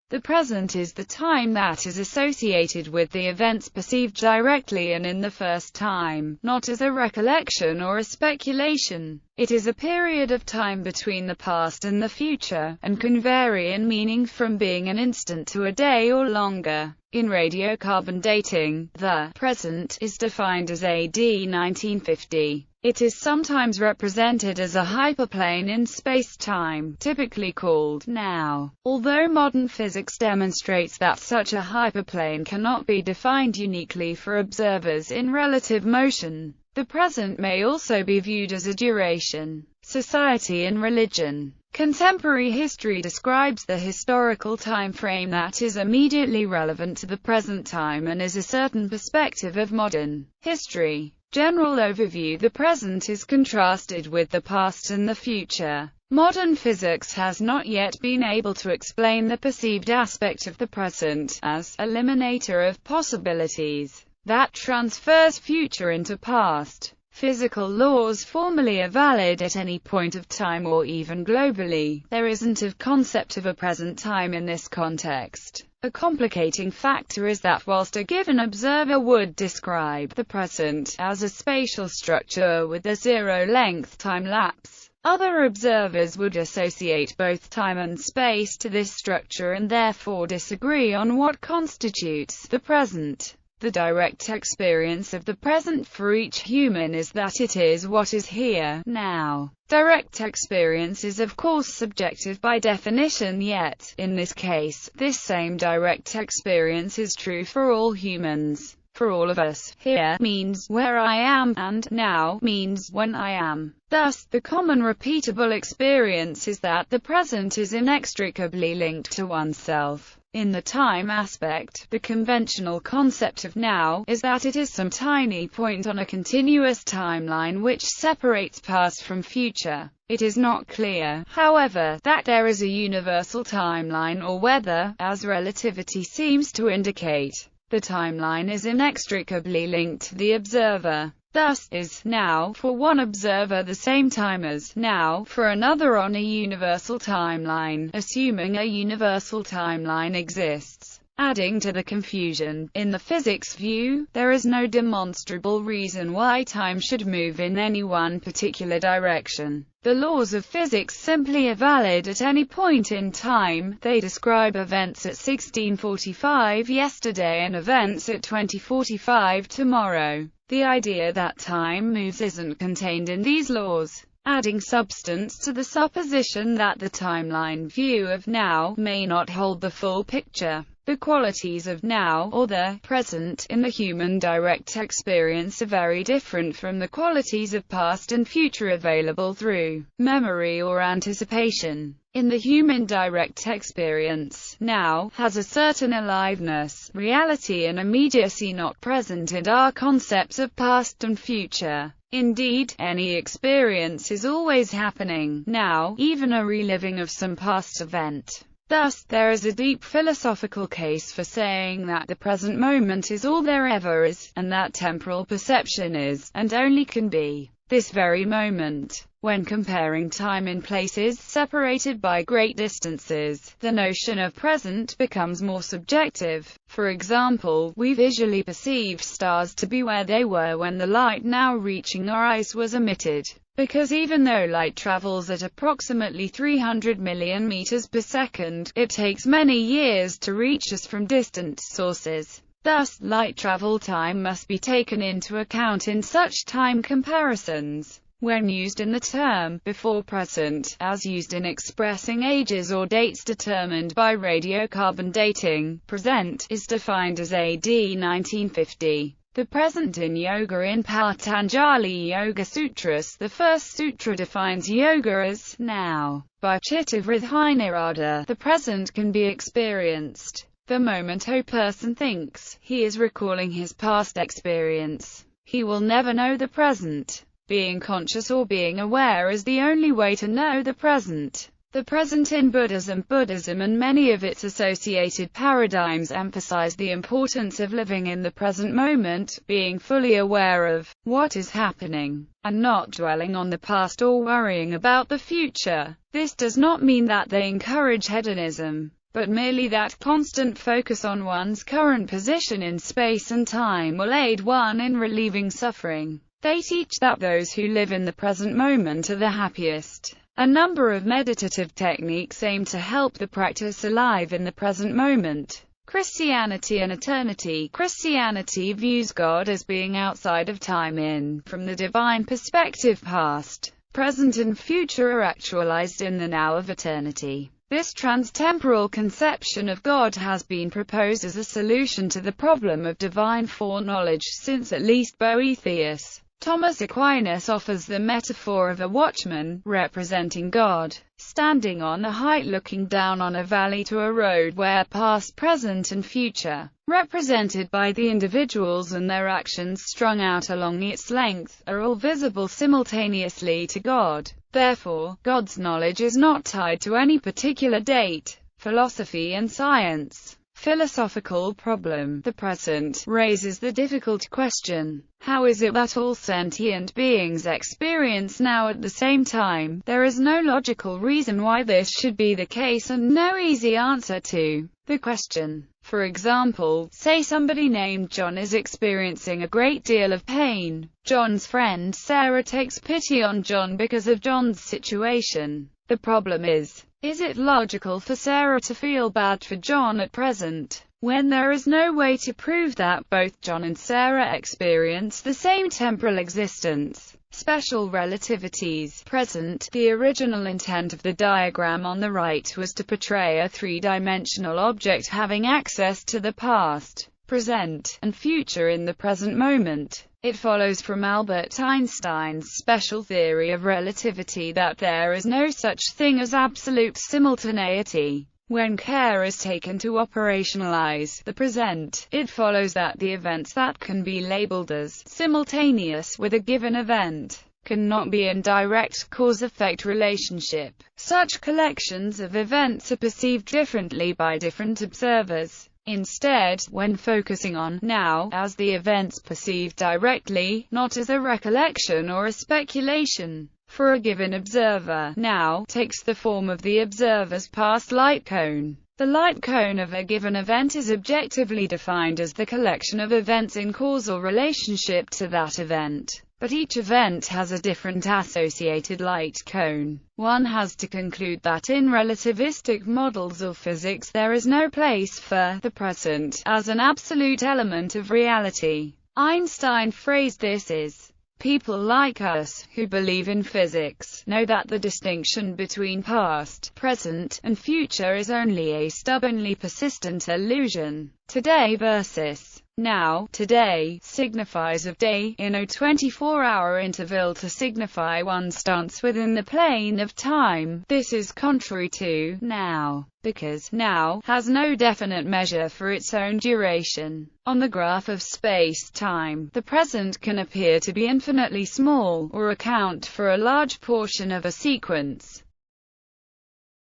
The present is the time that is associated with the events perceived directly and in the first time, not as a recollection or a speculation. It is a period of time between the past and the future, and can vary in meaning from being an instant to a day or longer. In radiocarbon dating, the present is defined as AD 1950. It is sometimes represented as a hyperplane in space-time, typically called now. Although modern physics demonstrates that such a hyperplane cannot be defined uniquely for observers in relative motion, the present may also be viewed as a duration, society and religion. Contemporary history describes the historical time frame that is immediately relevant to the present time and is a certain perspective of modern history. General overview: the present is contrasted with the past and the future. Modern physics has not yet been able to explain the perceived aspect of the present, as eliminator of possibilities, that transfers future into past. Physical laws formally are valid at any point of time or even globally. There isn't a concept of a present time in this context. A complicating factor is that whilst a given observer would describe the present as a spatial structure with a zero-length time lapse, other observers would associate both time and space to this structure and therefore disagree on what constitutes the present. The direct experience of the present for each human is that it is what is here, now. Direct experience is of course subjective by definition, yet, in this case, this same direct experience is true for all humans. For all of us, here means where I am, and now means when I am. Thus, the common repeatable experience is that the present is inextricably linked to oneself. In the time aspect, the conventional concept of now is that it is some tiny point on a continuous timeline which separates past from future. It is not clear, however, that there is a universal timeline or whether, as relativity seems to indicate, the timeline is inextricably linked to the observer. Thus, is now for one observer the same time as now for another on a universal timeline, assuming a universal timeline exists. Adding to the confusion, in the physics view, there is no demonstrable reason why time should move in any one particular direction. The laws of physics simply are valid at any point in time. They describe events at 1645 yesterday and events at 2045 tomorrow. The idea that time moves isn't contained in these laws, adding substance to the supposition that the timeline view of now may not hold the full picture. The qualities of now, or the present, in the human direct experience are very different from the qualities of past and future available through memory or anticipation. In the human direct experience, now has a certain aliveness, reality and immediacy not present in our concepts of past and future. Indeed, any experience is always happening now, even a reliving of some past event. Thus, there is a deep philosophical case for saying that the present moment is all there ever is, and that temporal perception is, and only can be, this very moment. When comparing time in places separated by great distances, the notion of present becomes more subjective. For example, we visually perceive stars to be where they were when the light now reaching our eyes was emitted. Because even though light travels at approximately 300 million meters per second, it takes many years to reach us from distant sources. Thus, light travel time must be taken into account in such time comparisons. When used in the term before present, as used in expressing ages or dates determined by radiocarbon dating, present is defined as AD 1950. The present in yoga. In Patanjali Yoga Sutras, the first sutra defines yoga as now. By Chittavridhinirada, the present can be experienced the moment a person thinks he is recalling his past experience. He will never know the present. Being conscious or being aware is the only way to know the present. The present in Buddhism and many of its associated paradigms emphasize the importance of living in the present moment, being fully aware of what is happening, and not dwelling on the past or worrying about the future. This does not mean that they encourage hedonism. but merely that constant focus on one's current position in space and time will aid one in relieving suffering. They teach that those who live in the present moment are the happiest. A number of meditative techniques aim to help the practice alive in the present moment. Christianity and eternity. Christianity views God as being outside of time. From the divine perspective, past, present and future are actualized in the now of eternity. This transtemporal conception of God has been proposed as a solution to the problem of divine foreknowledge since at least Boethius. Thomas Aquinas offers the metaphor of a watchman, representing God, standing on a height looking down on a valley to a road where past, present and future, represented by the individuals and their actions strung out along its length, are all visible simultaneously to God. Therefore, God's knowledge is not tied to any particular date. Philosophy and science. Philosophical problem. The present raises the difficult question: how is it that all sentient beings experience now at the same time? There is no logical reason why this should be the case and no easy answer to the question. For example, say somebody named John is experiencing a great deal of pain. John's friend Sarah takes pity on John because of John's situation. The problem is it logical for Sarah to feel bad for John at present, when there is no way to prove that both John and Sarah experience the same temporal existence? Special relativities. Present. The original intent of the diagram on the right was to portray a three-dimensional object having access to the past, present, and future in the present moment. It follows from Albert Einstein's special theory of relativity that there is no such thing as absolute simultaneity. When care is taken to operationalize the present, it follows that the events that can be labeled as simultaneous with a given event cannot be in direct cause-effect relationship. Such collections of events are perceived differently by different observers. Instead, when focusing on now as the events perceived directly, not as a recollection or a speculation, for a given observer, now takes the form of the observer's past light cone. The light cone of a given event is objectively defined as the collection of events in causal relationship to that event. But each event has a different associated light cone. One has to conclude that in relativistic models of physics there is no place for the present as an absolute element of reality. Einstein phrased this as, people like us, who believe in physics, know that the distinction between past, present, and future is only a stubbornly persistent illusion. Today versus now, today, signifies of day, in a 24-hour interval to signify one stance within the plane of time. This is contrary to now, because now has no definite measure for its own duration. On the graph of space-time, the present can appear to be infinitely small, or account for a large portion of a sequence.